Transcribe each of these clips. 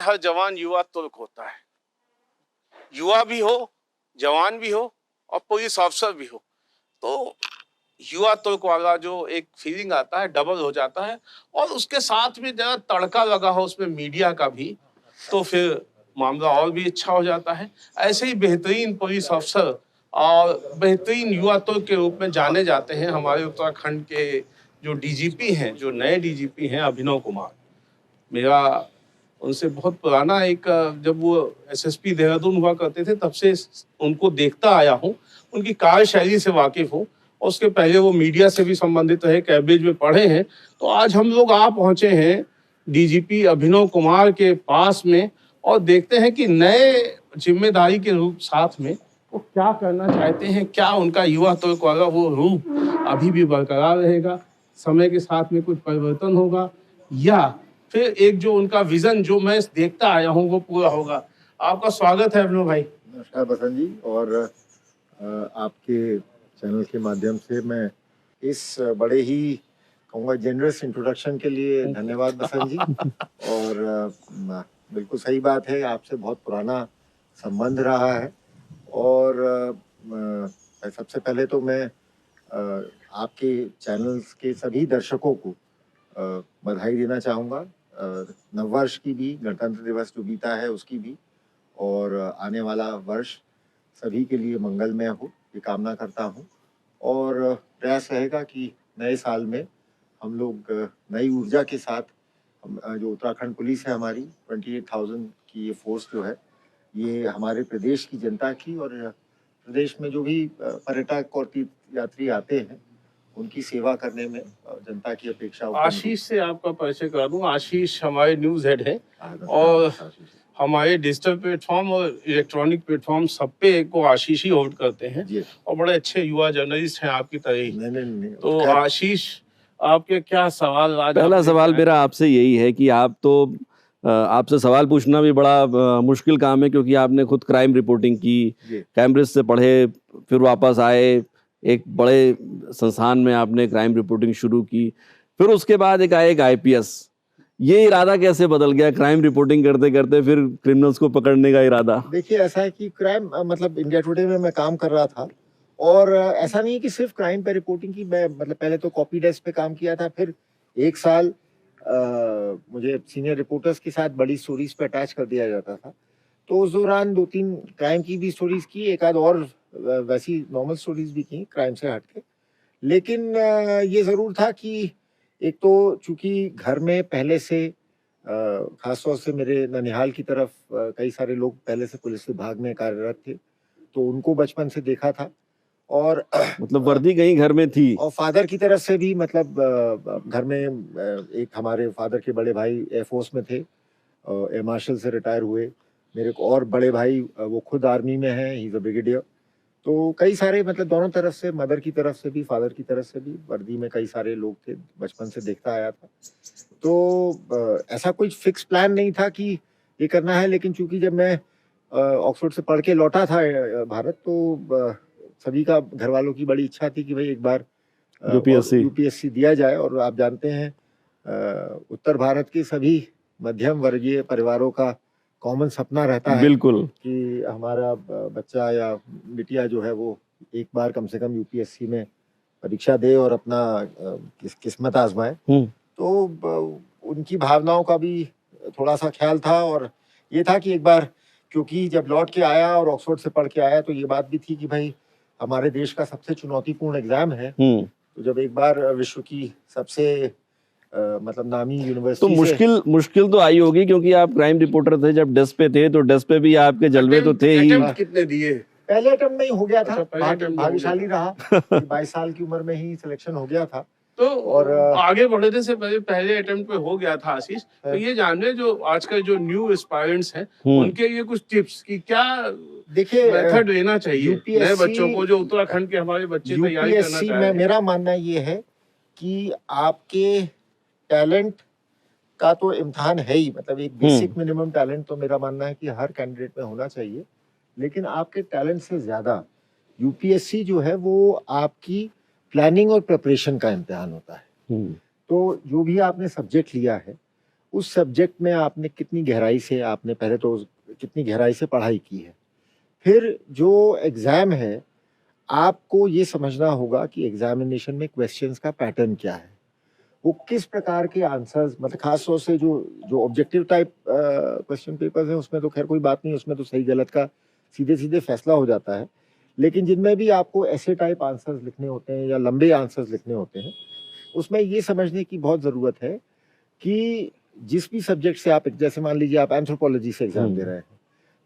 हर जवान युवा तुर्क होता है। युवा भी हो, जवान भी हो और पुलिस ऑफिसर भी हो, तो युवा तुर्क वाला जो एक फीलिंग आता है डबल हो जाता है। और उसके साथ में जरा तड़का लगा हो उसमें मीडिया का भी, तो फिर मामला और भी अच्छा हो जाता है। ऐसे ही बेहतरीन पुलिस अफसर और बेहतरीन युवा तुर्क के रूप में जाने जाते हैं हमारे उत्तराखंड के जो डीजीपी हैं, जो नए डीजीपी हैं अभिनव कुमार। मेरा उनसे बहुत पुराना एक, जब वो एसएसपी देहरादून हुआ करते थे तब से उनको देखता आया हूँ, उनकी कार्यशैली से वाकिफ हूँ। और उसके पहले वो मीडिया से भी संबंधित रहे, कैबिनेट में पढ़े हैं। तो आज हम लोग आ पहुंचे हैं डीजीपी अभिनव कुमार के पास में और देखते हैं कि नए जिम्मेदारी के रूप साथ में वो क्या करना चाहते हैं, क्या उनका युवा तुर्क वाला वो रूप अभी भी बरकरार रहेगा, समय के साथ में कुछ परिवर्तन होगा, या फिर एक जो उनका विजन जो मैं देखता आया हूँ वो पूरा होगा। आपका स्वागत है अभिनव भाई। नमस्कार बसंत जी, और आपके चैनल के माध्यम से मैं इस बड़े ही कहूँगा जेनरस इंट्रोडक्शन के लिए धन्यवाद बसंत जी। और बिल्कुल सही बात है, आपसे बहुत पुराना संबंध रहा है। और सबसे पहले तो मैं आपके चैनल्स के सभी दर्शकों को बधाई देना चाहूँगा, नववर्ष की भी, गणतंत्र दिवस जो बीता है उसकी भी, और आने वाला वर्ष सभी के लिए मंगलमय हो ये कामना करता हूँ। और प्रयास रहेगा कि नए साल में हम लोग नई ऊर्जा के साथ जो उत्तराखंड पुलिस है हमारी 28,000 की ये फोर्स जो है, ये हमारे प्रदेश की जनता की और प्रदेश में जो भी पर्यटक और तीर्थ यात्री आते हैं उनकी सेवा करने में जनता की अपेक्षा। आशीष से आपका परिचय करा दूं। आशीष हमारे न्यूज हेड हैं और हमारे डिजिटल प्लेटफॉर्म और इलेक्ट्रॉनिक प्लेटफॉर्म सब पे को आशीष ही होल्ड करते हैं और बड़े अच्छे युवा जर्नलिस्ट हैं आपकी तरह ही। नहीं। तो आशीष, आपके क्या सवाल? पहला सवाल मेरा आपसे यही है कि आप तो आपसे सवाल पूछना भी बड़ा मुश्किल काम है, क्योंकि आपने खुद क्राइम रिपोर्टिंग की, कैम्ब्रिज से पढ़े, फिर वापस आए, एक बड़े संस्थान में आपने क्राइम रिपोर्टिंग शुरू की, फिर उसके बाद एक आईपीएस। ये इरादा कैसे बदल गया क्राइम रिपोर्टिंग करते करते फिर क्रिमिनल्स को पकड़ने का इरादा? देखिए, ऐसा है कि क्राइम मतलब इंडिया टुडे में मैं काम कर रहा था, और ऐसा नहीं है कि सिर्फ क्राइम पे रिपोर्टिंग की। मैं मतलब पहले तो कॉपी डेस्क पे काम किया था, फिर एक साल मुझे सीनियर रिपोर्टर्स के साथ बड़ी स्टोरीज पे अटैच कर दिया जाता था। तो उस दौरान 2-3 क्राइम की भी स्टोरीज की, एक आध और वैसी नॉर्मल स्टोरीज भी की क्राइम से हटके। लेकिन ये ज़रूर था कि एक तो चूंकि घर में पहले से खासतौर से मेरे ननिहाल की तरफ कई सारे लोग पहले से पुलिस विभाग में कार्यरत थे, तो उनको बचपन से देखा था। और मतलब वर्दी कहीं घर में थी, और फादर की तरफ से भी मतलब घर में एक हमारे फादर के बड़े भाई एयरफोर्स में थे, एयर मार्शल से रिटायर हुए। मेरे को और बड़े भाई वो खुद आर्मी में हैं, ही इज अ ब्रिगेडियर। तो कई सारे मतलब दोनों तरफ से, मदर की तरफ से भी फादर की तरफ से भी वर्दी में कई सारे लोग थे, बचपन से देखता आया था। तो ऐसा कोई फिक्स प्लान नहीं था कि ये करना है। लेकिन चूंकि जब मैं ऑक्सफोर्ड से पढ़ के लौटा था भारत, तो सभी का, घर वालों की बड़ी इच्छा थी कि भाई एक बार यूपीएससी दिया जाए। और आप जानते हैं उत्तर भारत के सभी मध्यम वर्गीय परिवारों का कॉमन सपना रहता है बिल्कुल, कि हमारा बच्चा या बिटिया जो है वो एक बार कम से कम यूपीएससी में परीक्षा दे और अपना किस्मत आजमाए। तो उनकी भावनाओं का भी थोड़ा सा ख्याल था, और ये था कि एक बार, क्योंकि जब लौट के आया और ऑक्सफोर्ड से पढ़ के आया, तो ये बात भी थी कि भाई हमारे देश का सबसे चुनौतीपूर्ण एग्जाम है। तो जब एक बार विश्व की सबसे मतलब नामी यूनिवर्सिटी, तो मुश्किल तो आई होगी, क्योंकि आप क्राइम रिपोर्टर थे, जब डेस्क पे थे तो डेस्क पे भी आपके जलवे तो थे ही। कितने दिए? पहले अटेम्प्ट में ही हो गया था। भाग्यशाली रहा, 22 साल की उम्र में ही सिलेक्शन हो गया था। तो और आगे बढ़ने से पहले अटेम्प्ट पे हो गया था आशीष। तो ये जानने जो आजकल जो न्यू एस्पायरेंट्स हैं उनके लिए कुछ टिप्स की क्या देखिए मेथड लेना चाहिए नए बच्चों को, जो उत्तराखंड के हमारे बच्चे तैयारी करना चाह रहे हैं? मेरा मानना ये है कि आपके टैलेंट का तो इम्तिहान है ही, मतलब एक बेसिक मिनिमम टैलेंट तो मेरा मानना है कि हर कैंडिडेट में होना चाहिए। लेकिन आपके टैलेंट से ज्यादा यूपीएससी जो है वो आपकी प्लानिंग और प्रिपरेशन का इम्तिहान होता है। तो जो भी आपने सब्जेक्ट लिया है उस सब्जेक्ट में आपने कितनी गहराई से, आपने पहले तो कितनी गहराई से पढ़ाई की है। फिर जो एग्ज़ाम है, आपको ये समझना होगा कि एग्ज़ामिनेशन में क्वेश्चंस का पैटर्न क्या है। वो किस प्रकार के आंसर्स, मतलब खास तौर से जो जो ऑब्जेक्टिव टाइप क्वेश्चन पेपर्स हैं, उसमें तो खैर कोई बात नहीं, उसमें तो सही गलत का सीधे-सीधे फैसला हो जाता है। लेकिन जिनमें भी आपको ऐसे टाइप आंसर्स लिखने होते हैं या लंबे आंसर्स लिखने होते हैं, उसमें ये समझने की बहुत ज़रूरत है कि जिस भी सब्जेक्ट से आप, जैसे मान लीजिए आप एंथ्रोपोलॉजी से एग्ज़ाम दे रहे हैं,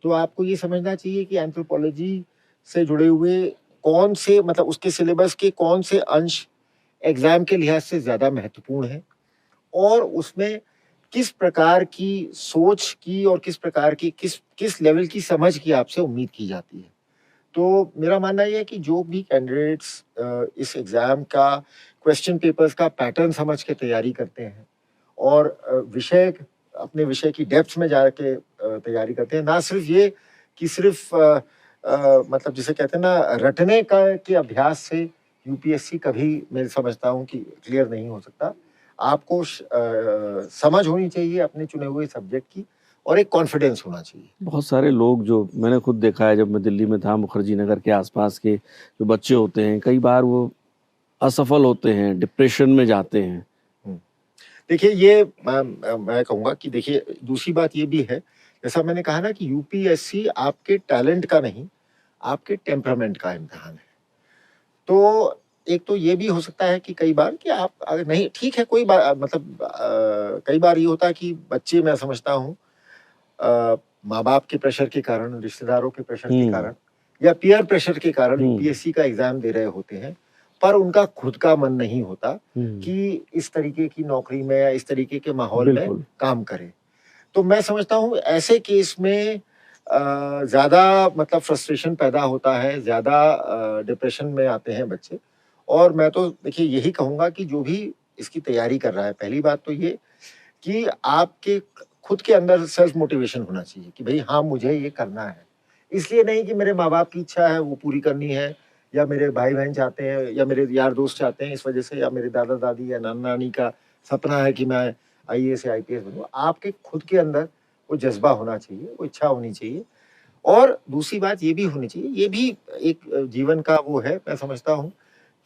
तो आपको ये समझना चाहिए कि एंथ्रोपोलॉजी से जुड़े हुए कौन से, मतलब उसके सिलेबस के कौन से अंश एग्ज़ाम के लिहाज से ज़्यादा महत्वपूर्ण हैं, और उसमें किस प्रकार की सोच की और किस प्रकार की किस लेवल की समझ की आपसे उम्मीद की जाती है। तो मेरा मानना ये है कि जो भी कैंडिडेट्स इस एग्ज़ाम का क्वेश्चन पेपर्स का पैटर्न समझ के तैयारी करते हैं और अपने विषय की डेप्थ में जाके तैयारी करते हैं, ना सिर्फ ये कि सिर्फ मतलब जिसे कहते हैं ना रटने का के अभ्यास से यूपीएससी कभी, मैं समझता हूँ कि क्लियर नहीं हो सकता। आपको समझ होनी चाहिए अपने चुने हुए सब्जेक्ट की, और एक कॉन्फिडेंस होना चाहिए। बहुत सारे लोग, जो मैंने खुद देखा है जब मैं दिल्ली में था, मुखर्जी नगर के आसपास के जो बच्चे होते हैं, कई बार वो असफल होते हैं, डिप्रेशन में जाते हैं। देखिए, ये मैं कहूँगा कि देखिए, दूसरी बात ये भी है, जैसा मैंने कहा ना कि यूपीएससी आपके टैलेंट का नहीं, आपके टेम्परामेंट का इम्तिहान है। तो एक तो ये भी हो सकता है कि कई बार कि आप अगर नहीं, ठीक है, कोई मतलब कई बार ये होता है कि बच्चे, मैं समझता हूँ, माँ-बाप के प्रेशर के कारण, रिश्तेदारों के प्रेशर के कारण या पीयर प्रेशर के कारण यूपीएससी का एग्ज़ाम दे रहे होते हैं, पर उनका खुद का मन नहीं होता कि इस तरीके की नौकरी में या इस तरीके के माहौल में बिल्कुल। काम करें। तो मैं समझता हूँ ऐसे केस में ज़्यादा मतलब फ्रस्ट्रेशन पैदा होता है, ज़्यादा डिप्रेशन में आते हैं बच्चे। और मैं तो देखिए यही कहूँगा कि जो भी इसकी तैयारी कर रहा है, पहली बात तो ये कि आपके खुद के अंदर सेल्फ मोटिवेशन होना चाहिए कि भई हाँ, मुझे ये करना है। इसलिए नहीं कि मेरे माँ-बाप की इच्छा है वो पूरी करनी है, या मेरे भाई-बहन चाहते हैं, या मेरे यार दोस्त चाहते हैं इस वजह से, या मेरे दादा-दादी या नाना-नानी का सपना है कि मैं आईएएस या आईपीएस बनूँ। आपके खुद के अंदर वो जज़्बा होना चाहिए, वो इच्छा होनी चाहिए। और दूसरी बात ये भी होनी चाहिए, ये भी एक जीवन का वो है, मैं समझता हूँ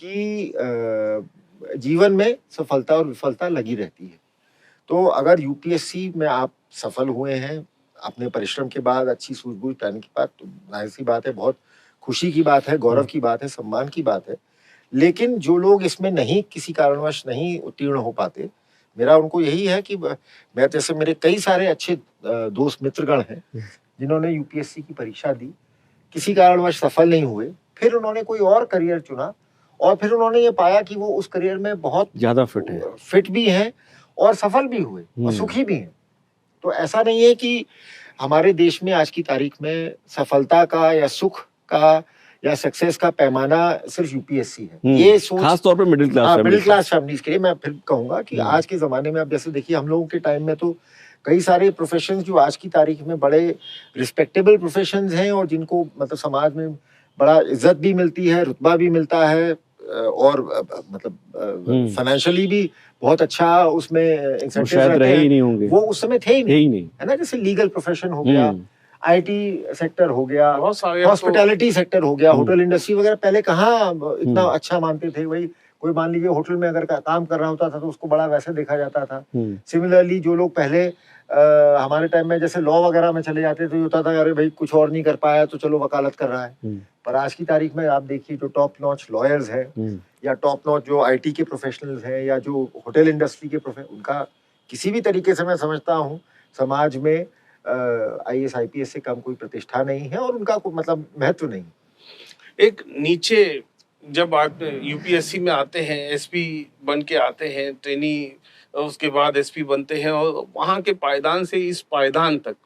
कि जीवन में सफलता और विफलता लगी रहती है। तो अगर यूपीएससी में आप सफल हुए हैं, अपने परिश्रम के बाद, अच्छी सूझबूझ करने के बाद, तो ज़ाहिर-सी बात है, बहुत खुशी की बात है, गौरव की बात है, सम्मान की बात है। लेकिन जो लोग इसमें नहीं, किसी कारणवश नहीं उत्तीर्ण हो पाते, मेरा उनको यही है कि मैं, जैसे मेरे कई सारे अच्छे दोस्त मित्रगण हैं, जिन्होंने यूपीएससी की परीक्षा दी, किसी कारणवश सफल नहीं हुए, फिर उन्होंने कोई और करियर चुना, और फिर उन्होंने ये पाया कि वो उस करियर में बहुत ज़्यादा फिट है। फिट भी हैं और सफल भी हुए और सुखी भी हैं। तो ऐसा नहीं है कि हमारे देश में आज की तारीख में सफलता का या सुख का या सक्सेस का पैमाना सिर्फ यूपीएससी है। ये सोच खास तौर पे मिडिल क्लास हाँ, फैमिली मिडिल क्लास फैमिलीज के लिए मैं फिर कहूँगा कि आज के ज़माने में, अब जैसे देखिए, हम लोगों के टाइम में तो कई सारे प्रोफ़ेशंस जो आज की तारीख में बड़े रिस्पेक्टेबल प्रोफ़ेशंस हैं, और जिनको मतलब समाज में बड़ा इज़्ज़त भी मिलती है, रुतबा भी मिलता है, और मतलब फाइनेंशियली भी बहुत अच्छा उसमें वो इंसेंटिव्स शायद रहते रहे ही हैं। नहीं होंगे। वो उस समय थे ही थे नहीं, ही नहीं। है ना? जैसे लीगल प्रोफ़ेशन हो गया, आईटी सेक्टर हो गया, बहुत सारे अब तो हॉस्पिटैलिटी सेक्टर हो गया, होटल इंडस्ट्री वगैरह पहले कहाँ इतना अच्छा मानते थे। वही कोई मान लीजिए होटल में अगर काम कर रहा होता था तो उसको बड़ा वैसे देखा जाता था। सिमिलरली जो लोग पहले हमारे टाइम में जैसे लॉ वगैरह में चले जाते थे, तो ये होता था अरे भाई कुछ और नहीं कर पाया तो चलो वकालत कर रहा है। पर आज की तारीख में आप देखिए, जो टॉप नॉच लॉयर्स हैं या टॉप नॉच जो आईटी के प्रोफेशनल्स हैं या जो होटल इंडस्ट्री के उनका किसी भी तरीके से, मैं समझता हूँ, समाज में आईएएस आईपीएस से कम कोई प्रतिष्ठा नहीं है, और उनका कोई मतलब महत्व नहीं। एक नीचे जब आप यूपीएससी में आते हैं, एसपी बन के आते हैं, ट्रेनी, उसके बाद एसपी बनते हैं, और वहाँ के पायदान से इस पायदान तक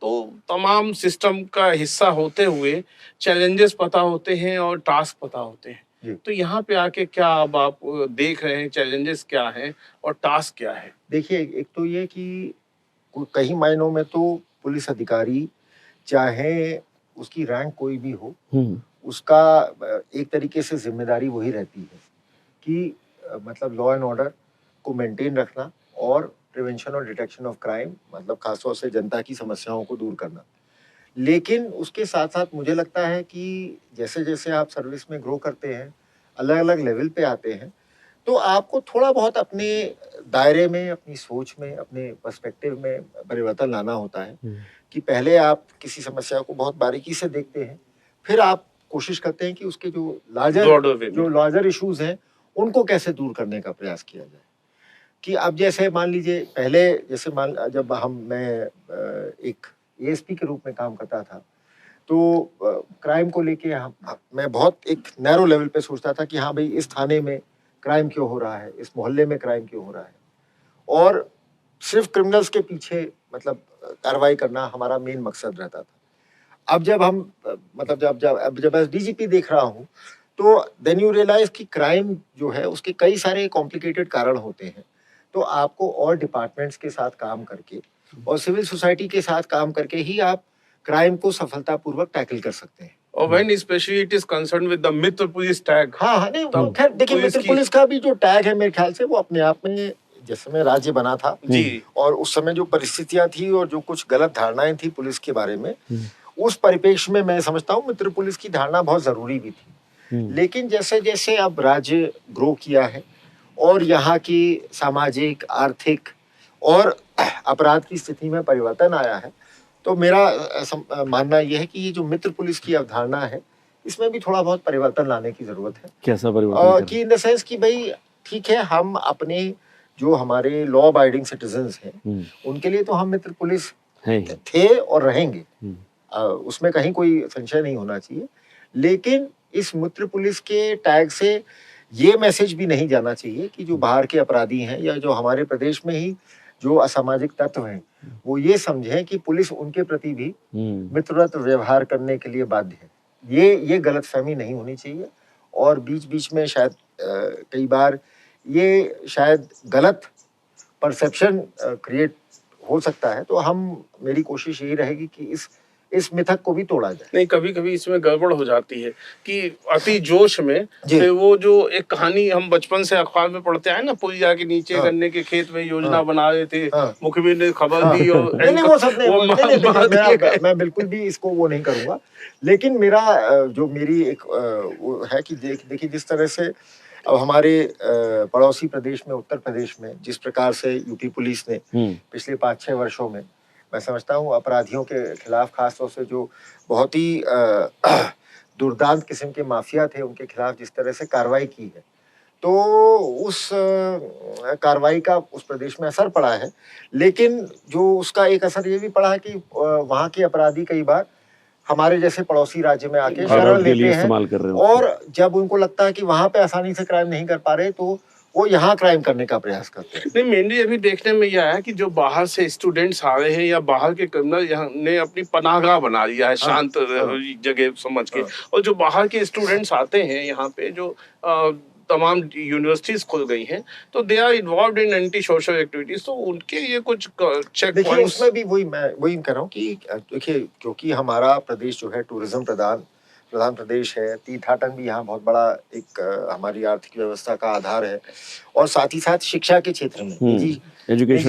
तो तमाम सिस्टम का हिस्सा होते हुए चैलेंजेस पता होते हैं और टास्क पता होते हैं। जी। तो यहाँ पे आके क्या अब आप देख रहे हैं, चैलेंजेस क्या हैं और टास्क क्या है? देखिए, एक तो ये कि कई मायनों में तो पुलिस अधिकारी, चाहे उसकी रैंक कोई भी हो, उसका एक तरीके से जिम्मेदारी वही रहती है कि मतलब लॉ एंड ऑर्डर को मेंटेन रखना और प्रिवेंशन और डिटेक्शन ऑफ क्राइम, मतलब खासतौर से जनता की समस्याओं को दूर करना। लेकिन उसके साथ साथ मुझे लगता है कि जैसे जैसे आप सर्विस में ग्रो करते हैं, अलग अलग लेवल पे आते हैं, तो आपको थोड़ा बहुत अपने दायरे में, अपनी सोच में, अपने पर्सपेक्टिव में परिवर्तन लाना होता है कि पहले आप किसी समस्या को बहुत बारीकी से देखते हैं, फिर आप कोशिश करते हैं कि उसके जो Broader way में। लार्जर इश्यूज हैं उनको कैसे दूर करने का प्रयास किया जाए। कि अब जैसे मान लीजिए पहले जैसे जब मैं एक एएसपी के रूप में काम करता था, तो क्राइम को लेके मैं बहुत एक नैरो लेवल पे सोचता था कि हाँ भाई, इस थाने में क्राइम क्यों हो रहा है, इस मोहल्ले में क्राइम क्यों हो रहा है, और सिर्फ क्रिमिनल्स के पीछे मतलब कार्रवाई करना हमारा मेन मकसद रहता था। अब जब हम मतलब जब एज डीजीपी देख रहा हूँ, तो देन यू रियलाइज कि क्राइम जो है उसके कई सारे कॉम्प्लिकेटेड कारण होते हैं। तो आपको और डिपार्टमेंट्स के साथ काम करके और सिविल सोसाइटी के साथ काम करके ही आप क्राइम को सफलतापूर्वक टैकल कर सकते हैं। और when especially it is concerned with the Mitra police tag. हाँ, नहीं खैर देखिए, मित्र पुलिस का भी जो टैग है मेरे ख्याल से वो अपने आप में, जिस समय राज्य बना था जी, और उस समय जो परिस्थितियां थी और जो कुछ गलत धारणाएं थी पुलिस के बारे में, उस परिप्रेक्ष्य में मैं समझता हूँ मित्र पुलिस की धारणा बहुत जरूरी भी थी। लेकिन जैसे जैसे अब राज्य ग्रो किया है और यहाँ की सामाजिक, आर्थिक और अपराध की स्थिति में परिवर्तन आया है, तो मेरा मानना यह है कि ये जो मित्र पुलिस की अवधारणा है, इसमें भी थोड़ा बहुत परिवर्तन लाने की जरूरत है। कैसा परिवर्तन? कि इन द सेंस कि भाई ठीक है, हम अपने जो हमारे लॉ अबाइडिंग सिटीजन्स हैं उनके लिए तो हम मित्र पुलिस थे और रहेंगे, उसमें कहीं कोई संशय नहीं होना चाहिए। लेकिन इस मित्र पुलिस के टैग से ये मैसेज भी नहीं जाना चाहिए कि जो बाहर के अपराधी हैं या जो हमारे प्रदेश में ही जो असामाजिक तत्व हैं, वो ये समझें कि पुलिस उनके प्रति भी मित्रवत व्यवहार करने के लिए बाध्य है। ये गलतफहमी नहीं होनी चाहिए। और बीच बीच में शायद कई बार ये शायद गलत परसेप्शन क्रिएट हो सकता है, तो मेरी कोशिश यही रहेगी कि इस मिथक को भी तोड़ा जाए। नहीं, कभी कभी इसमें गड़बड़ हो जाती है कि अति जोश में फिर वो जो एक कहानी हम बचपन से अखबार में पढ़ते हैं ना, पुलिया के नीचे गन्ने के खेत में योजना बना रहे थे, मुखबिर ने खबर दी और नहीं वो सब नहीं, मैं बिल्कुल भी इसको वो नहीं करूंगा। लेकिन मेरी एक वो है कि देखिए जिस तरह से अब हमारे पड़ोसी प्रदेश में, उत्तर प्रदेश में, जिस प्रकार से यूपी पुलिस ने पिछले 5-6 वर्षों में, मैं समझता हूँ अपराधियों के खिलाफ, खासतौर से जो बहुत ही दुर्दांत किस्म के माफिया थे, उनके खिलाफ जिस तरह से कार्रवाई की है, तो उस कार्रवाई का उस प्रदेश में असर पड़ा है। लेकिन जो उसका एक असर ये भी पड़ा है कि वहाँ के अपराधी कई बार हमारे जैसे पड़ोसी राज्य में आके शरण लेते हैं, और जब उनको लगता है कि वहाँ पे आसानी से क्राइम नहीं कर पा रहे, तो वो यहाँ क्राइम करने का प्रयास करते हैं। नहीं, मेनली अभी देखने में यह है कि जो बाहर से स्टूडेंट्स आ रहे हैं या बाहर के क्रिमिनल यहाँ ने अपनी पनाहगाह बना लिया है, शांत जगह समझ के, और जो बाहर के स्टूडेंट्स आते हैं यहाँ पे, जो तमाम यूनिवर्सिटीज खुल गई हैं, तो they are involved in anti social activities, तो उनके ये कुछ चेक देखिए उसमें भी वही कह रहा हूँ कि देखिए, क्योंकि हमारा प्रदेश जो है टूरिज्म प्रधान प्रदेश है, तीर्थाटन भी यहाँ बहुत बड़ा एक हमारी आर्थिक व्यवस्था का आधार है, और साथ ही साथ शिक्षा के क्षेत्र में निजी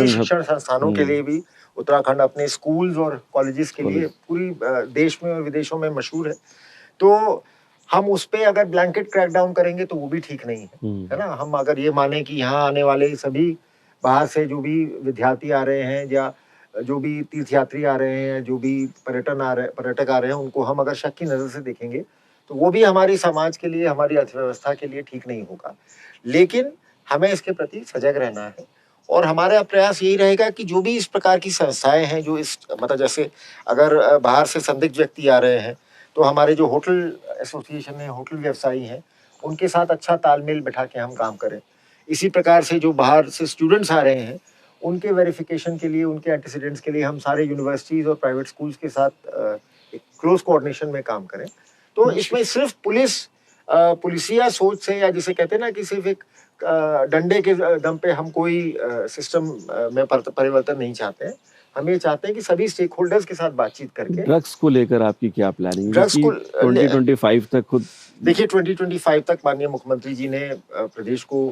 शिक्षण संस्थानों के लिए भी उत्तराखंड अपने स्कूल्स और कॉलेजेस के लिए पूरी देश में और विदेशों में मशहूर है। तो हम उस पे अगर ब्लैंकेट क्रैकडाउन करेंगे तो वो भी ठीक नहीं है ना। हम अगर ये माने कि यहाँ आने वाले सभी बाहर से जो भी विद्यार्थी आ रहे हैं या जो भी तीर्थयात्री आ रहे हैं, जो भी पर्यटक आ रहे हैं, उनको हम अगर शक की नजर से देखेंगे तो वो भी हमारी समाज के लिए, हमारी अर्थव्यवस्था के लिए ठीक नहीं होगा। लेकिन हमें इसके प्रति सजग रहना है, और हमारा प्रयास यही रहेगा कि जो भी इस प्रकार की संस्थाएं हैं, जो इस मतलब जैसे अगर बाहर से संदिग्ध व्यक्ति आ रहे हैं, तो हमारे जो होटल एसोसिएशन है, होटल व्यवसायी हैं, उनके साथ अच्छा तालमेल बैठा के हम काम करें। इसी प्रकार से जो बाहर से स्टूडेंट्स आ रहे हैं, उनके वेरिफिकेशन के लिए, उनके एंटीसीडेंट्स के लिए हम सारे यूनिवर्सिटीज और प्राइवेट स्कूल्स के साथ एक क्लोज कोऑर्डिनेशन में काम करें। तो इसमें सिर्फ पुलिसिया सोच से, या जिसे कहते हैं ना कि सिर्फ एक डंडे के दम पे हम कोई सिस्टम में परिवर्तन नहीं चाहते हैं। हम ये चाहते हैं कि सभी स्टेक होल्डर्स के साथ बातचीत करके। ड्रग्स को लेकर आपकी क्या प्लानिंग? ड्रग्स को 2025 तक खुद देखिए, 2025 तक माननीय मुख्यमंत्री जी ने प्रदेश को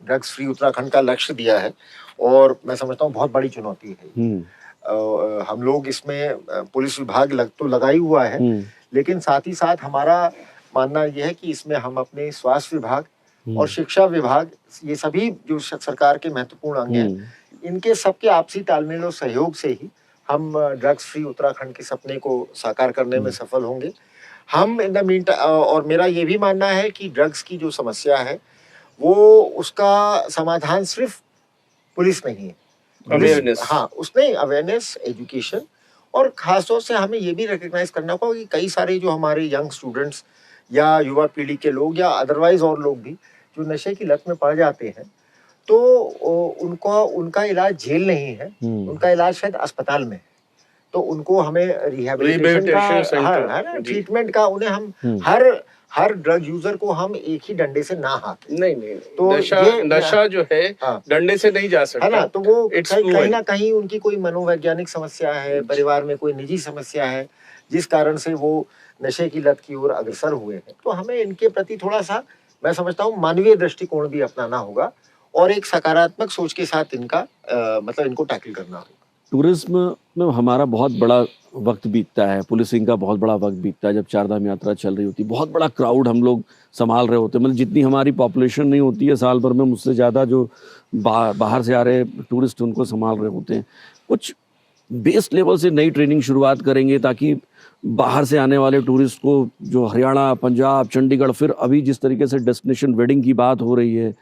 ड्रग्स फ्री उत्तराखंड का लक्ष्य दिया है और मैं समझता हूँ बहुत बड़ी चुनौती है। हम लोग इसमें पुलिस विभाग तो लगा ही हुआ है, लेकिन साथ ही साथ हमारा मानना यह है कि इसमें हम अपने स्वास्थ्य विभाग और शिक्षा विभाग, ये सभी जो सरकार के महत्वपूर्ण अंग हैं, इनके सबके आपसी तालमेल और सहयोग से ही हम ड्रग्स फ्री उत्तराखंड के सपने को साकार करने में सफल होंगे। हम इन द मीन और मेरा ये भी मानना है कि ड्रग्स की जो समस्या है वो उसका समाधान सिर्फ पुलिस नहीं है, अवेयरनेस। हाँ, उसमें अवेयरनेस, एजुकेशन और खासतौर से हमें ये भी रिकग्नाइज करना होगा कि कई सारे जो हमारे यंग स्टूडेंट्स या युवा पीढ़ी के लोग या अदरवाइज और लोग भी जो नशे की लत में पड़ जाते हैं, तो उनका इलाज जेल नहीं है, उनका इलाज शायद अस्पताल में है। तो उनको हमें रिहैबिलिटेशन का, ट्रीटमेंट का, उन्हें हम हर ड्रग यूजर को हम एक ही डंडे से ना हाकें। नहीं, तो नशा जो है डंडे से नहीं जा सकता, है ना। तो वो कहीं ना कहीं उनकी कोई मनोवैज्ञानिक समस्या है, परिवार में कोई निजी समस्या है जिस कारण से वो नशे की लत की ओर अग्रसर हुए हैं। तो हमें इनके प्रति थोड़ा सा, मैं समझता हूँ, मानवीय दृष्टिकोण भी अपनाना होगा और एक सकारात्मक सोच के साथ इनका मतलब इनको टैकल करना होगा। टूरिज्म में हमारा बहुत बड़ा वक्त बीतता है, पुलिसिंग का बहुत बड़ा वक्त बीतता है। जब चारधाम यात्रा चल रही होती है, बहुत बड़ा क्राउड हम लोग संभाल रहे होते हैं, मतलब जितनी हमारी पॉपुलेशन नहीं होती है साल भर में, मुझसे ज़्यादा जो बाहर से आ रहे टूरिस्ट उनको संभाल रहे होते हैं। कुछ बेस लेवल से नई ट्रेनिंग शुरुआत करेंगे ताकि बाहर से आने वाले टूरिस्ट को, जो हरियाणा, पंजाब, चंडीगढ़, फिर अभी जिस तरीके से डेस्टिनेशन वेडिंग की बात हो रही है,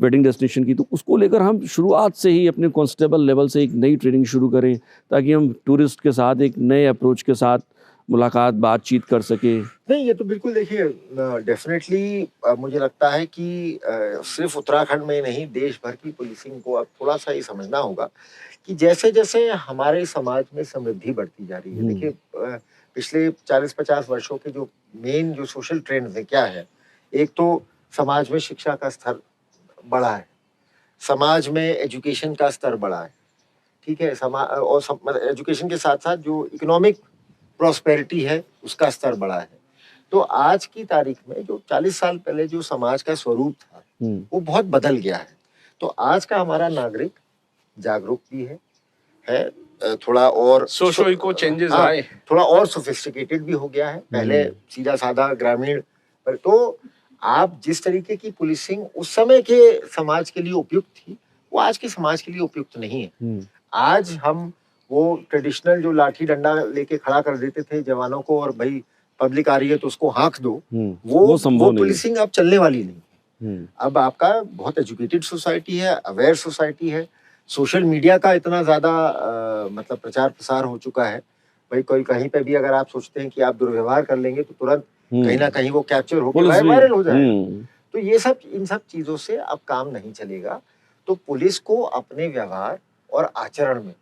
वेडिंग डेस्टिनेशन की, तो उसको लेकर हम शुरुआत से ही अपने कांस्टेबल लेवल से एक नई ट्रेनिंग शुरू करें ताकि हम टूरिस्ट के साथ एक नए अप्रोच के साथ मुलाकात, बातचीत कर सके। नहीं, ये तो बिल्कुल, देखिए, डेफिनेटली मुझे लगता है कि सिर्फ उत्तराखंड में नहीं, देश भर की पुलिसिंग को अब थोड़ा सा ये समझना होगा कि जैसे जैसे हमारे समाज में समृद्धि बढ़ती जा रही है, देखिए पिछले 40-50 वर्षों के जो मेन जो सोशल ट्रेंड्स है क्या है, एक तो समाज में शिक्षा का स्तर बढ़ा है, समाज में एजुकेशन का स्तर बढ़ा है, ठीक है, और एजुकेशन के साथ साथ जो इकोनॉमिक प्रॉस्पेरिटी है उसका स्तर बढ़ा है। तो आज की तारीख में जो 40 साल पहले जो समाज का स्वरूप था वो बहुत बदल गया है। तो आज का हमारा नागरिक जागरूक भी है, थोड़ा और सोशो इको चेंजेस आए, थोड़ा और सोफिस्टिकेटेड भी हो गया है। पहले सीधा साधा ग्रामीण पर, तो आप जिस तरीके की पुलिसिंग उस समय के समाज के लिए उपयुक्त थी वो आज के समाज के लिए उपयुक्त नहीं है। आज हम वो ट्रेडिशनल जो लाठी डंडा लेके खड़ा कर देते थे जवानों को और भाई पब्लिक आ रही है तो उसको हाँक दो, वो पुलिसिंग अब चलने वाली नहीं। अब आपका बहुत एजुकेटेड सोसाइटी है, अवेयर सोसाइटी है, सोशल मीडिया का इतना ज्यादा मतलब प्रचार प्रसार हो चुका है, भाई कोई कहीं पे भी अगर आप सोचते हैं कि आप दुर्व्यवहार कर लेंगे तो तुरंत कहीं ना कहीं वो कैप्चर होकर वायरल हो जाएगा। तो ये सब, इन सब चीजों से अब काम नहीं चलेगा। तो पुलिस को अपने व्यवहार और आचरण में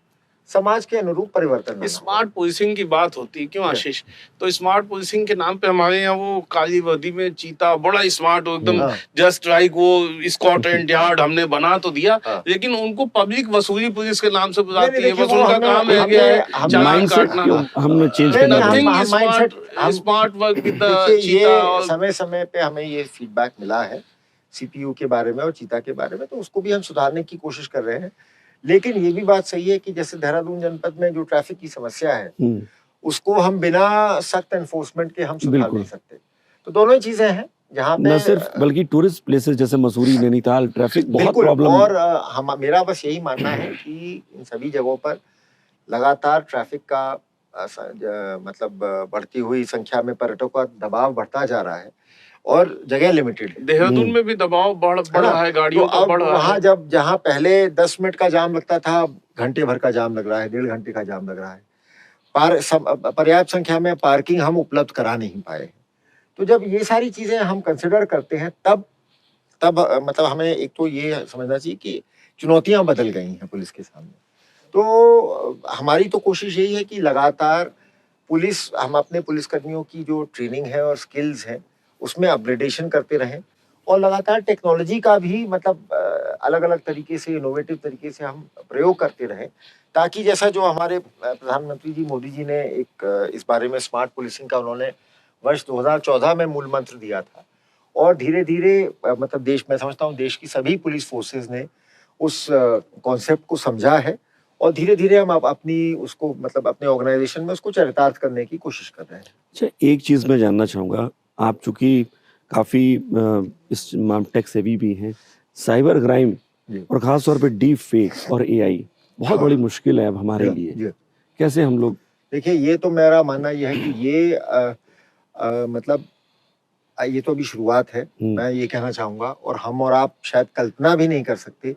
समाज के अनुरूप परिवर्तन। स्मार्ट पुलिसिंग की बात होती है क्यों आशीष, तो स्मार्ट पुलिसिंग के नाम पे हमारे यहाँ वो काली वर्दी में चीता बड़ा स्मार्ट हो, एकदम जस्ट लाइक वो स्कॉटलैंड यार्ड हमने बना तो दिया, लेकिन उनको पब्लिक वसूली पुलिस के नाम से बुलाती है, बस उनका काम है चालान काटना। हमने चेंज करना, स्मार्ट वर्क विद द चीता। समय समय पे हमें ये फीडबैक मिला है सीपीयू के बारे में और चीता के बारे में, तो उसको भी हम सुधारने की कोशिश कर रहे हैं। लेकिन ये भी बात सही है कि जैसे देहरादून जनपद में जो ट्रैफिक की समस्या है उसको हम बिना सख्त एनफोर्समेंट के हम सुधार नहीं सकते। तो दोनों ही चीजें हैं जहाँ पे न सिर्फ बल्कि टूरिस्ट प्लेसेस जैसे मसूरी, नैनीताल, ट्रैफिक बहुत प्रॉब्लम। और मेरा बस यही मानना है कि इन सभी जगहों पर लगातार ट्रैफिक का मतलब बढ़ती हुई संख्या में पर्यटकों का दबाव बढ़ता जा रहा है और जगह लिमिटेड है। देहरादून में भी दबाव बढ़ रहा है, गाड़ियों का बढ़ रहा है। वहाँ जब जहाँ पहले 10 मिनट का जाम लगता था, घंटे भर का जाम लग रहा है, 1.5 घंटे का जाम लग रहा है। पर्याप्त संख्या में पार्किंग हम उपलब्ध करा नहीं पाए। तो जब ये सारी चीजें हम कंसिडर करते हैं तब मतलब हमें एक तो ये समझना चाहिए कि चुनौतियां बदल गई हैं पुलिस के सामने। तो हमारी तो कोशिश यही है कि लगातार हम अपने पुलिसकर्मियों की जो ट्रेनिंग है और स्किल्स हैं उसमें अपग्रेडेशन करते रहें और लगातार टेक्नोलॉजी का भी मतलब अलग अलग तरीके से, इनोवेटिव तरीके से हम प्रयोग करते रहें, ताकि जैसा जो हमारे प्रधानमंत्री जी मोदी जी ने एक इस बारे में स्मार्ट पुलिसिंग का उन्होंने वर्ष 2014 में मूल मंत्र दिया था और धीरे धीरे मतलब देश, मैं समझता हूँ देश की सभी पुलिस फोर्सेस ने उस कॉन्सेप्ट को समझा है और धीरे धीरे हम अपनी उसको मतलब अपने ऑर्गेनाइजेशन में उसको चरितार्थ करने की कोशिश कर रहे हैं। अच्छा, एक चीज़ मैं जानना चाहूँगा, आप चूंकि काफ़ी इस टेक सेवी भी हैं, साइबर क्राइम जी। और ख़ास तौर पे डीप फेक और एआई बहुत बड़ी मुश्किल है अब हमारे लिए। जी। कैसे हम लोग, देखिए, ये तो मेरा मानना ये है कि ये मतलब ये तो अभी शुरुआत है। मैं ये कहना चाहूंगा, और हम और आप शायद कल्पना भी नहीं कर सकते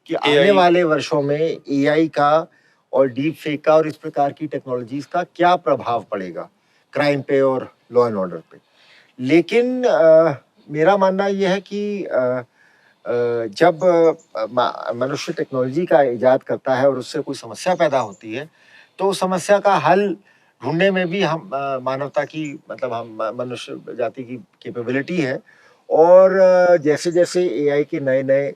कि आने वाले वर्षों में एआई का और डीप फेक का और इस प्रकार की टेक्नोलॉजीज का क्या प्रभाव पड़ेगा क्राइम पे और लॉ एंड ऑर्डर पे। लेकिन मेरा मानना यह है कि जब मनुष्य टेक्नोलॉजी का इजाद करता है और उससे कोई समस्या पैदा होती है, तो उस समस्या का हल ढूंढने में भी हम मानवता की मतलब हम मनुष्य जाति की कैपेबिलिटी है। और जैसे जैसे एआई के नए नए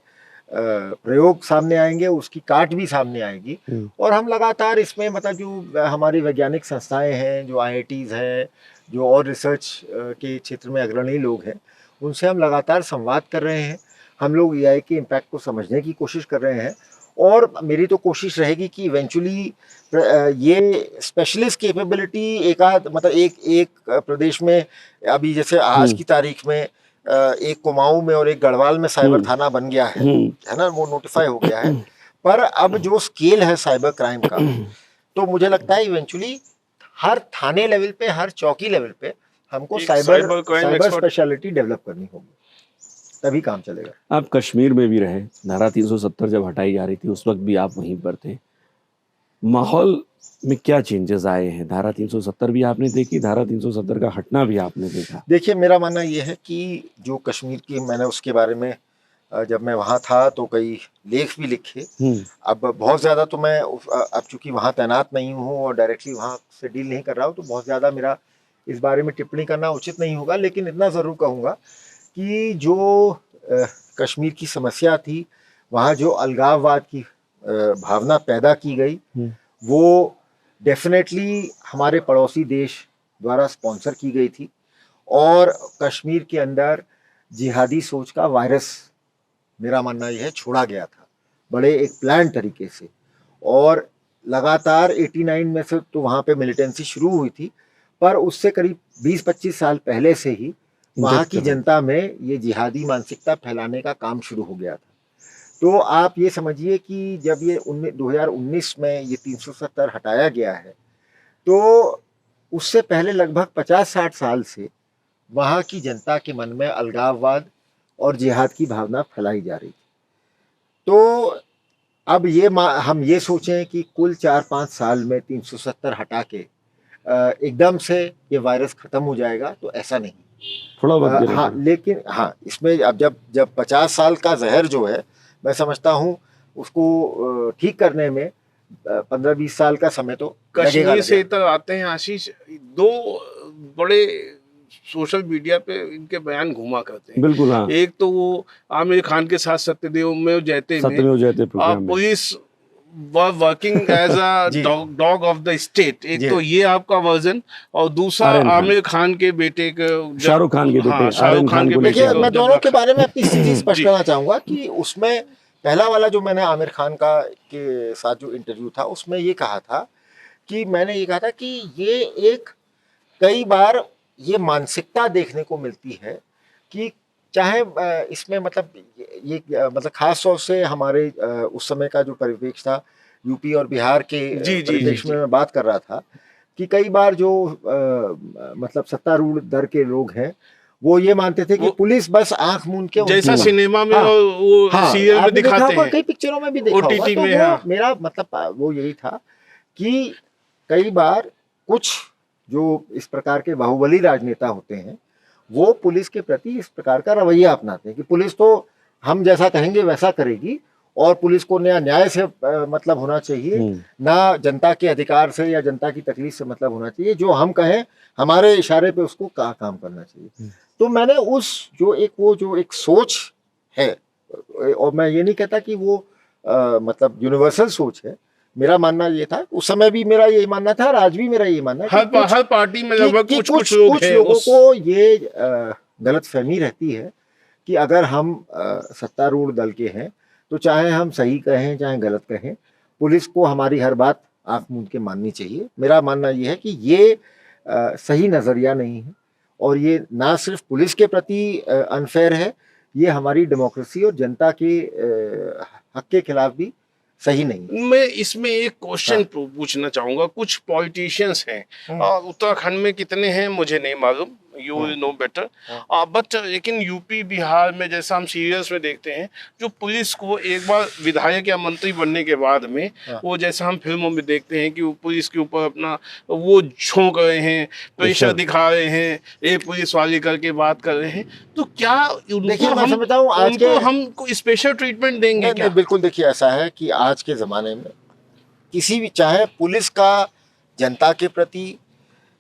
प्रयोग सामने आएंगे, उसकी काट भी सामने आएगी और हम लगातार इसमें मतलब जो हमारी वैज्ञानिक संस्थाएं हैं, जो आईआईटीज हैं, जो और रिसर्च के क्षेत्र में अग्रणी लोग हैं, उनसे हम लगातार संवाद कर रहे हैं। हम लोग एआई के इम्पैक्ट को समझने की कोशिश कर रहे हैं और मेरी तो कोशिश रहेगी कि इवेंचुअली ये स्पेशलिस्ट कैपेबिलिटी एक प्रदेश में, अभी जैसे आज की तारीख में एक कुमाऊं में और एक गढ़वाल में साइबर थाना बन गया है ना, वो नोटिफाई हो गया है। पर अब जो स्केल है साइबर क्राइम का, तो मुझे लगता है इवेंचुअली हर थाने लेवल पे, हर चौकी लेवल पे हमको साइबर स्पेशलिटी डेवलप करनी होगी, तभी काम चलेगा। आप कश्मीर में भी रहे, धारा 370 जब हटाई जा रही थी उस वक्त भी आप वहीं पर थे, माहौल में क्या चेंजेस आए हैं? धारा 370 भी आपने देखी, धारा 370 का हटना भी आपने देखा। देखिए, मेरा मानना यह है कि जो कश्मीर की, मैंने उसके बारे में जब मैं वहाँ था तो कई लेख भी लिखे। अब बहुत ज़्यादा तो मैं अब चूंकि वहाँ तैनात नहीं हूँ और डायरेक्टली वहाँ से डील नहीं कर रहा हूँ, तो बहुत ज़्यादा मेरा इस बारे में टिप्पणी करना उचित नहीं होगा। लेकिन इतना ज़रूर कहूँगा कि जो कश्मीर की समस्या थी, वहाँ जो अलगाववाद की भावना पैदा की गई, वो डेफिनेटली हमारे पड़ोसी देश द्वारा स्पॉन्सर की गई थी और कश्मीर के अंदर जिहादी सोच का वायरस, मेरा मानना यह है, छोड़ा गया था बड़े एक प्लान तरीके से। और लगातार 89 में से तो वहाँ पे मिलिटेंसी शुरू हुई थी, पर उससे करीब 20-25 साल पहले से ही वहाँ की जनता में ये जिहादी मानसिकता फैलाने का काम शुरू हो गया था। तो आप ये समझिए कि जब ये 2019 में ये 370 हटाया गया है, तो उससे पहले लगभग 50-60 साल से वहाँ की जनता के मन में अलगाववाद और जिहाद की भावना फैलाई जा रही थी। तो अब हम ये सोचें कि कुल 4-5 साल में 370 हटा के एकदम से ये वायरस खत्म हो जाएगा, तो ऐसा नहीं। थोड़ा वक्त हाँ, लेकिन हाँ, इसमें अब जब 50 साल का जहर जो है, मैं समझता हूँ उसको ठीक करने में 15-20 साल का समय तो कश्मीर से इधर आते हैं आशीष, दो बड़े सोशल मीडिया पे इनके बयान घुमा करते हैं। बिल्कुल, हाँ। एक तो वो आमिर खान के साथ सत्यमेव जयते में police working as a dog of the state, एक तो ये आपका वर्जन, और दूसरा आमिर खान के बेटे शाहरुख खान के बेटे। मैं दोनों के बारे में अपनी स्थिति स्पष्ट करना चाहूंगा कि उसमें पहला वाला जो मैंने आमिर खान के साथ जो इंटरव्यू था, उसमें ये कहा था कि ये एक कई बार ये मानसिकता देखने को मिलती है कि चाहे इसमें मतलब ये मतलब खास तौर से हमारे उस समय का जो परिवेश था, यूपी और बिहार के परिवेश में मैं बात कर रहा था, कि कई बार जो मतलब सत्तारूढ़ दर के लोग हैं, वो ये मानते थे कि पुलिस बस आंख मूंद के, जैसा सिनेमा में वो सीरियल में दिखाते हैं, कई पिक्चरों में भी देखा होगा, तो मेरा मतलब वो यही था कि कई बार कुछ जो इस प्रकार के बाहुबली राजनेता होते हैं, वो पुलिस के प्रति इस प्रकार का रवैया अपनाते हैं कि पुलिस तो हम जैसा कहेंगे वैसा करेगी और पुलिस को न्याय से मतलब होना चाहिए, ना जनता के अधिकार से या जनता की तकलीफ से मतलब होना चाहिए, जो हम कहें हमारे इशारे पे उसको काम करना चाहिए। तो मैंने जो एक सोच है, और मैं ये नहीं कहता कि वो मतलब यूनिवर्सल सोच है, मेरा मानना ये था, उस समय भी मेरा यही मानना था और आज भी मेरा यही मानना है, हर पार्टी में लगभग कुछ लोगों को ये गलतफहमी रहती है कि अगर हम सत्तारूढ़ दल के हैं तो चाहे हम सही कहें चाहे गलत कहें, पुलिस को हमारी हर बात आंख मूंद के माननी चाहिए। मेरा मानना ये है कि ये सही नज़रिया नहीं है और ये ना सिर्फ पुलिस के प्रति अनफेयर है, ये हमारी डेमोक्रेसी और जनता के हक के खिलाफ भी सही नहीं है। मैं इसमें एक क्वेश्चन पूछना चाहूंगा। कुछ पॉलिटिशियंस हैं और उत्तराखंड में कितने हैं मुझे नहीं मालूम, you will know better, but लेकिन यूपी बिहार में जैसा हम सीरियल्स में देखते हैं, जो पुलिस को एक बार विधायक या मंत्री बनने के बाद में वो जैसा हम फिल्मों में देखते हैं कि वो पुलिस के ऊपर अपना वो झोंक रहे हैं, प्रेशर दिखा रहे हैं, ये पुलिस वाले करके बात कर रहे हैं, तो क्या देखिए मैं समझता हूँ आज के हम स्पेशल ट्रीटमेंट देंगे क्या? बिल्कुल, देखिए ऐसा है कि आज के ज़माने में किसी भी, चाहे पुलिस का जनता के प्रति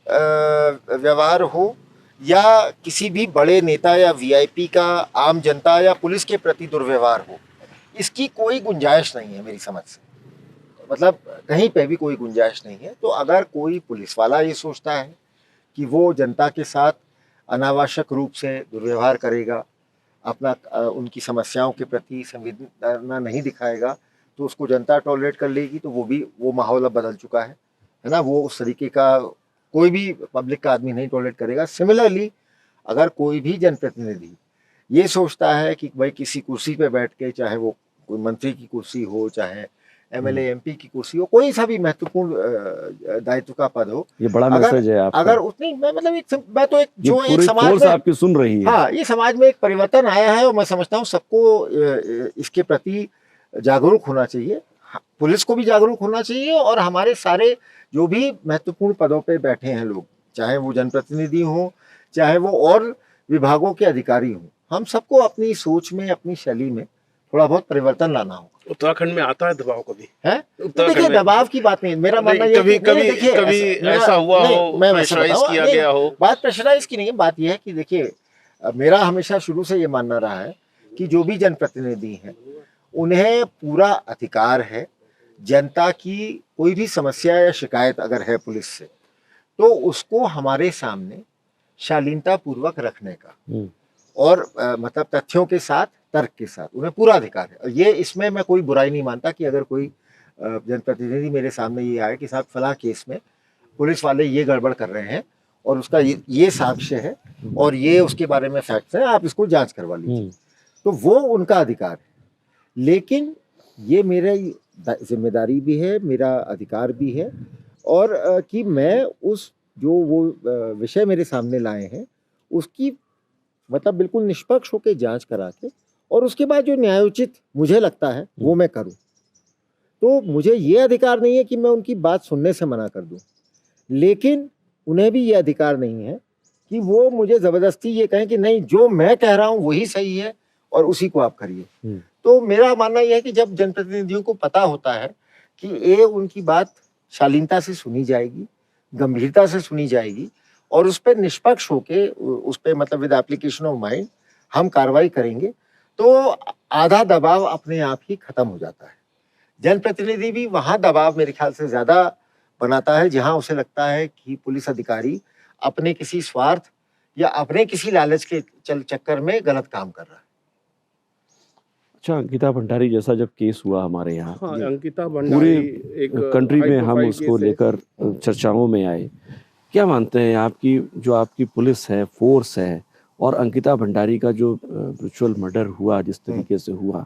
व्यवहार हो या किसी भी बड़े नेता या वीआईपी का आम जनता या पुलिस के प्रति दुर्व्यवहार हो, इसकी कोई गुंजाइश नहीं है मेरी समझ से। मतलब कहीं पे भी कोई गुंजाइश नहीं है। तो अगर कोई पुलिस वाला ये सोचता है कि वो जनता के साथ अनावश्यक रूप से दुर्व्यवहार करेगा, अपना उनकी समस्याओं के प्रति संवेदना नहीं दिखाएगा, तो उसको जनता टॉलरेट कर लेगी। तो वो माहौल अब बदल चुका है ना। वो उस तरीके का कोई भी पब्लिक का आदमी नहीं टॉलरेट करेगा। सिमिलरली अगर कोई भी जनप्रतिनिधि ये सोचता है कि भाई किसी कुर्सी पे बैठ के, चाहे वो कोई मंत्री की कुर्सी हो, चाहे एमएलए एमपी की कुर्सी हो, कोई सा भी महत्वपूर्ण दायित्व का पद हो, ये बड़ा मैसेज है आपका। अगर उतनी मैं तो एक जो एक पूरी समाज फोर्स में आपकी सुन रही है। हाँ, ये समाज में एक परिवर्तन आया है और मैं समझता हूँ सबको इसके प्रति जागरूक होना चाहिए। पुलिस को भी जागरूक होना चाहिए और हमारे सारे जो भी महत्वपूर्ण पदों पे बैठे हैं लोग, चाहे वो जनप्रतिनिधि हों, चाहे वो और विभागों के अधिकारी हों, हम सबको अपनी सोच में, अपनी शैली में थोड़ा बहुत परिवर्तन लाना होगा। उत्तराखंड में आता है दबाव कभी है? तो देखिए दबाव की बात नहीं, मेरा मानना ये है कि कभी ऐसा हुआ हो, प्रेशराइज किया गया हो? बात प्रेशराइज की नहीं है, बात यह है कि देखिए मेरा हमेशा शुरू से ये मानना रहा है कि जो भी जनप्रतिनिधि हैं उन्हें पूरा अधिकार है जनता की कोई भी समस्या या शिकायत अगर है पुलिस से, तो उसको हमारे सामने शालीनता पूर्वक रखने का और मतलब तथ्यों के साथ, तर्क के साथ उन्हें पूरा अधिकार है। और ये इसमें मैं कोई बुराई नहीं मानता कि अगर कोई जनप्रतिनिधि मेरे सामने ये आए कि साहब फलां केस में पुलिस वाले ये गड़बड़ कर रहे हैं और उसका ये साक्ष्य है और ये उसके बारे में फैक्ट्स हैं, आप इसको जांच करवा लीजिए, तो वो उनका अधिकार है। लेकिन ये मेरा जिम्मेदारी भी है, मेरा अधिकार भी है और कि मैं उस जो वो विषय मेरे सामने लाए हैं उसकी मतलब बिल्कुल निष्पक्ष होकर जांच करा के और उसके बाद जो न्यायोचित मुझे लगता है वो मैं करूं। तो मुझे ये अधिकार नहीं है कि मैं उनकी बात सुनने से मना कर दूं, लेकिन उन्हें भी ये अधिकार नहीं है कि वो मुझे ज़बरदस्ती ये कहें कि नहीं जो मैं कह रहा हूँ वही सही है और उसी को आप करिए। तो मेरा मानना यह है कि जब जनप्रतिनिधियों को पता होता है कि उनकी बात शालीनता से सुनी जाएगी, गंभीरता से सुनी जाएगी और उस पर निष्पक्ष होके उस पर मतलब विद एप्लीकेशन ऑफ माइंड हम कार्रवाई करेंगे, तो आधा दबाव अपने आप ही खत्म हो जाता है। जनप्रतिनिधि भी वहाँ दबाव मेरे ख्याल से ज्यादा बनाता है जहाँ उसे लगता है कि पुलिस अधिकारी अपने किसी स्वार्थ या अपने किसी लालच के चक्कर में गलत काम कर रहा है। अच्छा, अंकिता भंडारी जैसा जब केस हुआ हमारे यहाँ, हाँ, अंकिता भंडारी पूरे एक कंट्री में हम high-profile उसको case है। लेकर चर्चाओं में आए। क्या मानते हैं आपकी जो आपकी पुलिस है, फोर्स है और अंकिता भंडारी का जो ब्रूचुअल मर्डर हुआ जिस तरीके से हुआ,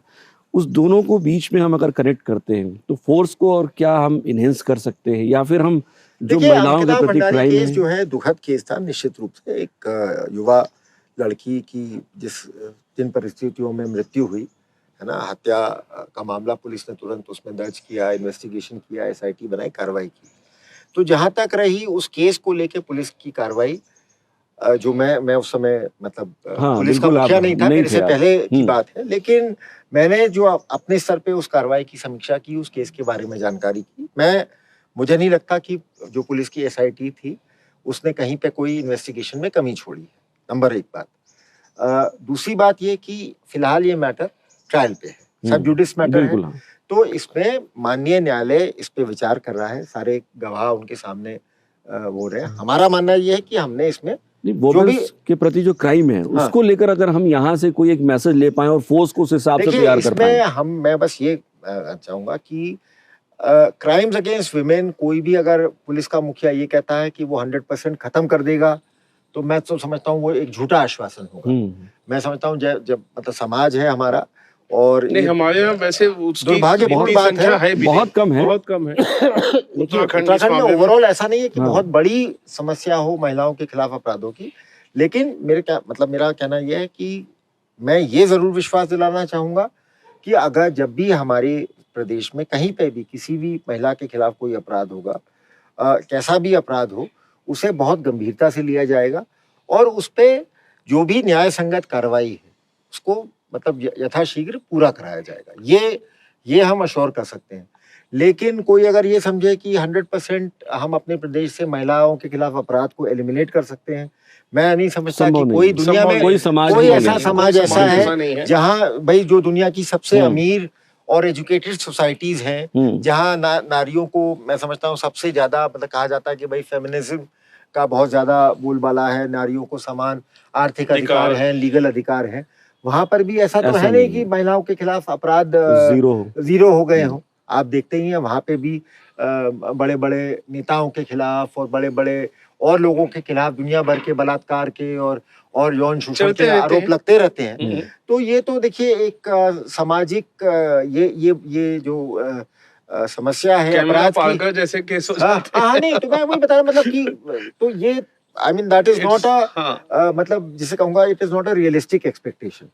उस दोनों को बीच में हम अगर कनेक्ट करते हैं तो फोर्स को और क्या हम इनहेंस कर सकते हैं या फिर हम जो महिलाओं के प्रति क्राइम केस जो है दुखद केस था निश्चित रूप से। एक युवा लड़की की जिन परिस्थितियों में मृत्यु हुई है ना, हत्या का मामला पुलिस ने तुरंत उसमें दर्ज किया, इन्वेस्टिगेशन किया, एसआईटी बनाई, कार्रवाई की। तो जहां तक रही उस केस को लेके पुलिस की कार्रवाई, जो मैं उस समय मतलब पुलिस का मुखिया नहीं था, मेरे से पहले की बात है, लेकिन मैंने जो अपने स्तर पे उस कार्रवाई की समीक्षा की, उस केस के बारे में जानकारी की, मुझे नहीं लगता कि जो पुलिस की एसआईटी थी उसने कहीं पे कोई इन्वेस्टिगेशन में कमी छोड़ी है, नंबर एक बात। दूसरी बात ये कि फिलहाल ये मैटर ट्रायल पे है, सब जुडिस मैटर है, तो इसमें माननीय न्यायालय इस पे विचार कर रहा है, सारे गवाह उनके सामने बोल रहे हैं। हमारा मानना ये है कि हमने इसमें नहीं, वुमेन्स के प्रति जो क्राइम है उसको लेकर अगर हम यहाँ से कोई एक मैसेज ले पाए और फोर्स को उस हिसाब से तैयार कर पाए। मैं बस ये चाहूंगा कि क्राइम्स अगेंस्ट विमेन, कोई भी अगर पुलिस का मुखिया ये कहता है कि वो 100% खत्म कर देगा, तो मैं तो समझता हूँ वो एक झूठा आश्वासन होगा। मैं समझता हूँ जब मतलब समाज है हमारा, और नहीं हमारे यहाँ वैसे दुर्भाग्यपूर्ण बात है, बहुत कम है। उत्तराखंड में ओवरऑल ऐसा नहीं है कि बहुत बड़ी समस्या हो महिलाओं के खिलाफ अपराधों की, लेकिन मेरा कहना यह है कि मैं ये जरूर विश्वास दिलाना चाहूंगा कि अगर जब भी हमारे प्रदेश में कहीं पे भी किसी भी महिला के खिलाफ कोई अपराध होगा, कैसा भी अपराध हो, उसे बहुत गंभीरता से लिया जाएगा और उस पे जो भी न्याय संगत कार्रवाई है उसको मतलब यथाशीघ्र पूरा कराया जाएगा। ये हम अश्योर कर सकते हैं। लेकिन कोई अगर ये समझे कि 100% हम अपने प्रदेश से महिलाओं के खिलाफ अपराध को एलिमिनेट कर सकते हैं, मैं नहीं समझता कि कोई दुनिया में कोई ऐसा समाज ऐसा है जहां भाई जो दुनिया की सबसे अमीर और एजुकेटेड सोसाइटीज हैं, जहां नारियों को मैं समझता हूँ सबसे ज्यादा मतलब कहा जाता है कि भाई फेमिनिज्म का बहुत ज्यादा बोलबाला है, नारियों को समान आर्थिक अधिकार है, लीगल अधिकार है। वहां पर भी ऐसा तो है नहीं कि महिलाओं के खिलाफ अपराध जीरो हो गए हों। आप देखते ही हैं वहां पे भी बड़े बड़े नेताओं के खिलाफ और बड़े बड़े और लोगों के खिलाफ दुनिया भर के बलात्कार के और यौन शोषण के आरोप लगते रहते हैं। तो ये तो देखिए एक सामाजिक ये जो समस्या है अपराध की, जैसे केस नहीं तो मैं वही बता रहा मतलब कि तो ये I mean that is not a मतलब जिसे कहूँगा it is not a realistic expectation।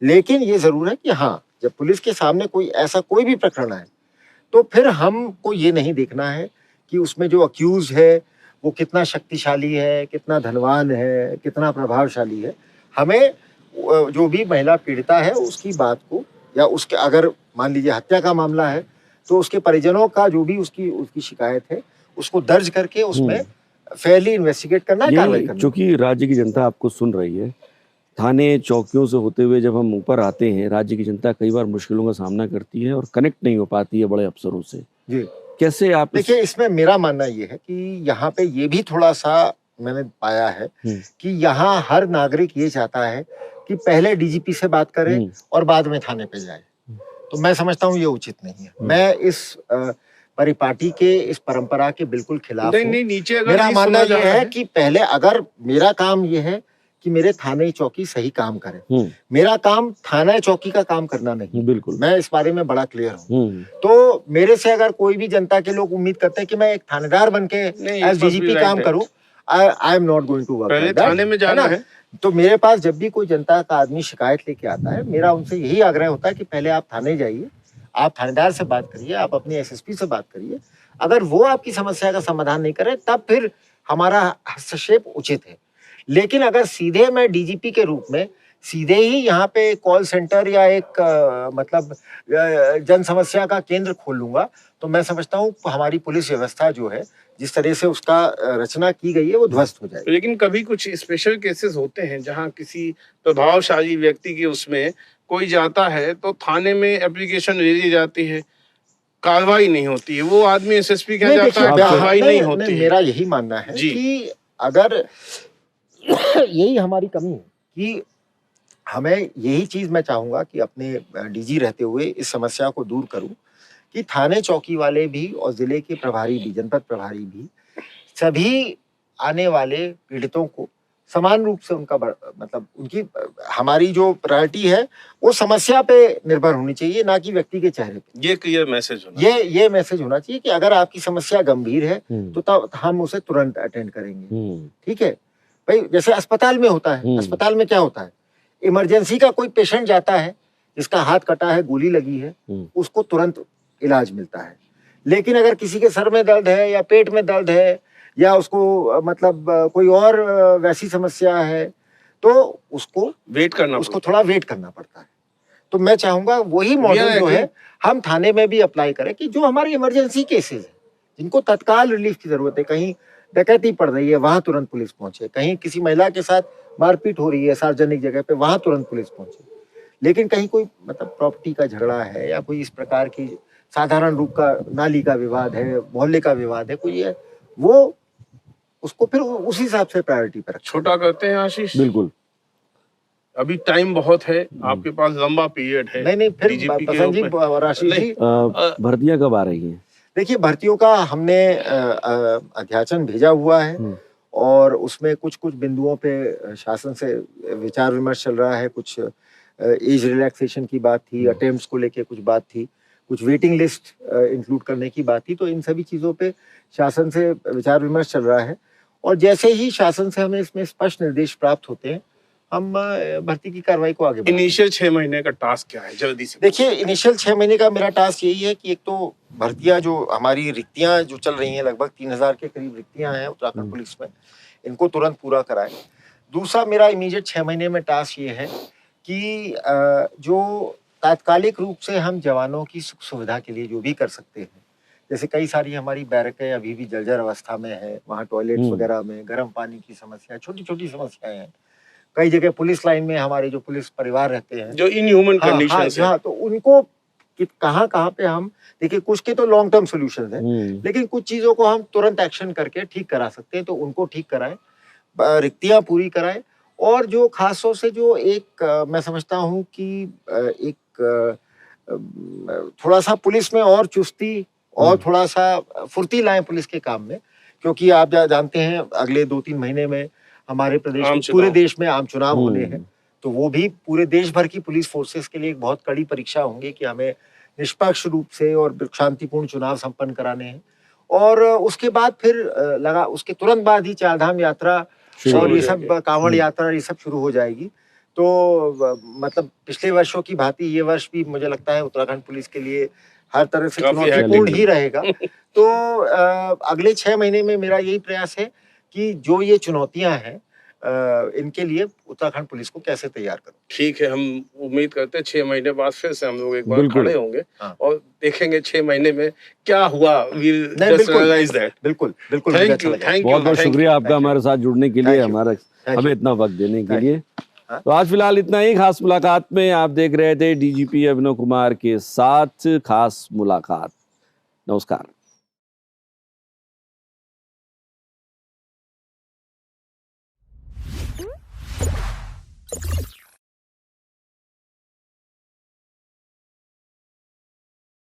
लेकिन ये जरूर है कि हाँ, जब पुलिस के सामने कोई भी प्रकरण आए तो फिर हमको ये नहीं देखना है कि उसमें जो अक्यूज है वो कितना शक्तिशाली है, कितना धनवान है, कितना प्रभावशाली है। हमें जो भी महिला पीड़िता है उसकी बात को, या उसके अगर मान लीजिए हत्या का मामला है तो उसके परिजनों का जो भी उसकी शिकायत है उसको दर्ज करके उसमें फेयरली इन्वेस्टिगेट करना है, कार्रवाई करना। क्योंकि राज्य की जनता आपको सुन रही है, थाने चौकियों से होते हुए जब हम ऊपर आते हैं, राज्य की जनता कई बार मुश्किलों का सामना करती है और कनेक्ट नहीं हो पाती है बड़े अफसरों से। जी कैसे आप देखिए, इसमें मेरा मानना ये है कि यहाँ पे ये भी थोड़ा सा मैंने पाया है कि यहाँ हर नागरिक ये चाहता है कि पहले डीजीपी से बात करे और बाद में थाने पे जाए। तो मैं समझता हूँ ये उचित नहीं है। मैं इस परिपाटी के इस परंपरा के बिल्कुल खिलाफ हूँ। मेरा मानना यह है कि पहले अगर मेरा काम यह है कि मेरे थाने चौकी सही काम करे, मेरा काम थाना चौकी का काम करना नहीं। बिल्कुल, मैं इस बारे में बड़ा क्लियर हूँ। तो मेरे से अगर कोई भी जनता के लोग उम्मीद करते हैं कि मैं एक थानेदार बन के एज डीजीपी काम करूँ, I am not going to work. थाने में जाना है तो मेरे पास जब भी कोई जनता का आदमी शिकायत लेके आता है, मेरा उनसे यही आग्रह होता है कि पहले आप थाने जाइए, आप थानेदार से बात करिए, आप अपनी एसएसपी से बात करिए। अगर वो आपकी समस्या का समाधान नहीं करे तब फिर हमारा हस्तक्षेप उचित है। लेकिन अगर सीधे मैं डीजीपी के रूप में सीधे ही यहाँ पे कॉल सेंटर या एक मतलब जन समस्या का केंद्र खोल लूंगा, तो मैं समझता हूँ हमारी पुलिस व्यवस्था जो है जिस तरह से उसका रचना की गई है वो ध्वस्त हो जाएगी। लेकिन कभी कुछ स्पेशल केसेस होते हैं जहाँ किसी प्रभावशाली व्यक्ति के उसमें कोई जाता है तो थाने में एप्लीकेशन दे दी जाती है, कार्रवाई नहीं होती है, वो आदमी एसएसपी क्या जाता है, कार्रवाई नहीं होती है। मेरा यही मानना है कि अगर यही हमारी कमी है कि हमें यही चीज मैं चाहूंगा कि अपने डीजी रहते हुए इस समस्या को दूर करूं कि थाने चौकी वाले भी और जिले के प्रभारी भी, जनपद प्रभारी भी, सभी आने वाले पीड़ितों को समान रूप से उनका मतलब उनकी हमारी जो प्रायोरिटी है वो समस्या पे निर्भर होनी चाहिए, ना कि व्यक्ति के चेहरे पे। ये क्लियर मैसेज होना, ये मैसेज होना चाहिए कि अगर आपकी समस्या गंभीर है तो तब हम उसे तुरंत अटेंड करेंगे। ठीक है भाई, जैसे अस्पताल में होता है, अस्पताल में क्या होता है, इमरजेंसी का कोई पेशेंट जाता है जिसका हाथ कटा है, गोली लगी है, उसको तुरंत इलाज मिलता है। लेकिन अगर किसी के सर में दर्द है या पेट में दर्द है या उसको मतलब कोई और वैसी समस्या है तो उसको थोड़ा वेट करना पड़ता है। तो मैं चाहूंगा वही मॉडल जो है हम थाने में भी अप्लाई करें कि जो हमारी इमरजेंसी केसेस है जिनको तत्काल रिलीफ की जरूरत है, कहीं डकैती पड़ रही है वहां तुरंत पुलिस पहुंचे, कहीं किसी महिला के साथ मारपीट हो रही है सार्वजनिक जगह पे वहां तुरंत पुलिस पहुंचे। लेकिन कहीं कोई मतलब प्रॉपर्टी का झगड़ा है या कोई इस प्रकार की साधारण रूप का नाली का विवाद है, मोहल्ले का विवाद है, कोई है, वो उसको फिर उस हिसाब से प्रायोरिटी पर रखें। छोटा करते हैं आशीष, बिल्कुल। अभी टाइम बहुत है, आपके पास लंबा पीरियड है। नहीं फिर DGP के प्रसन्न जी ऊपर- और आशीष जी, भर्तियां कब आ रही हैं? देखिए भर्तियों का हमने अध्याचन भेजा हुआ है और उसमें कुछ कुछ बिंदुओं पे शासन से विचार विमर्श चल रहा है। कुछ एज रिलैक्सेशन की बात थी, अटेम्प्ट्स को लेके कुछ बात थी, कुछ वेटिंग लिस्ट इंक्लूड करने की बात थी। तो इन सभी चीज़ों पे शासन से विचार विमर्श चल रहा है और जैसे ही शासन से हमें इसमें स्पष्ट निर्देश प्राप्त होते हैं, हम भर्ती की कार्रवाई को आगे बढ़ाएंगे। इनिशियल 6 महीने का टास्क क्या है, जल्दी से? देखिए इनिशियल 6 महीने का मेरा टास्क यही है कि एक तो भर्तियां जो हमारी रिक्तियां जो चल रही हैं, लगभग 3000 के करीब रिक्तियां हैं उत्तराखंड पुलिस में, इनको तुरंत पूरा कराएं। दूसरा मेरा इमीडिएट 6 महीने में टास्क ये है कि जो तात्कालिक रूप से हम जवानों की सुख सुविधा के लिए जो भी कर सकते हैं, जैसे कई सारी हमारी बैरकें अभी भी जर्जर अवस्था में है, वहाँ टॉयलेट्स वगैरह में गर्म पानी की समस्या, छोटी छोटी समस्याएं हैं। कई जगह पुलिस लाइन में हमारे जो पुलिस परिवार रहते हैं जो इनह्यूमन कंडीशंस है, तो उनको कहाँ कहाँ पे हम देखिए, कुछ के तो लॉन्ग टर्म सॉल्यूशंस हैं, लेकिन कुछ चीजों को हम तुरंत एक्शन करके ठीक करा सकते हैं, तो उनको ठीक कराएं, रिक्तियां पूरी कराएं। और जो खास तौर से जो एक मैं समझता हूँ कि एक थोड़ा सा पुलिस में और चुस्ती और थोड़ा सा फुर्ती लाएं पुलिस के काम में, क्योंकि आप जानते हैं अगले 2-3 महीने में हमारे प्रदेश में, पूरे देश में आम चुनाव होने हैं। तो वो भी पूरे देश भर की पुलिस फोर्सेस के लिए एक बहुत कड़ी परीक्षा होंगी कि हमें निष्पक्ष रूप से और शांतिपूर्ण चुनाव संपन्न कराने हैं। और उसके बाद फिर उसके तुरंत बाद ही चारधाम यात्रा और ये सब कांवड़ यात्रा ये सब शुरू हो जाएगी। तो मतलब पिछले वर्षों की भांति ये वर्ष भी मुझे लगता है उत्तराखंड पुलिस के लिए हर तरह से चुनौतीपूर्ण ही रहेगा। तो अगले 6 महीने में मेरा यही प्रयास है कि जो ये चुनौतियां हैं इनके लिए उत्तराखंड पुलिस को कैसे तैयार करूं। ठीक है, हम उम्मीद करते हैं 6 महीने बाद फिर से हम लोग एक बार खड़े होंगे और देखेंगे 6 महीने में क्या हुआ। बिल्कुल। थैंक यू, बहुत बहुत शुक्रिया आपका हमारे साथ जुड़ने के लिए, हमें इतना वक्त देने के लिए। तो आज फिलहाल इतना ही। खास मुलाकात में आप देख रहे थे DGP अभिनव कुमार के साथ खास मुलाकात। नमस्कार।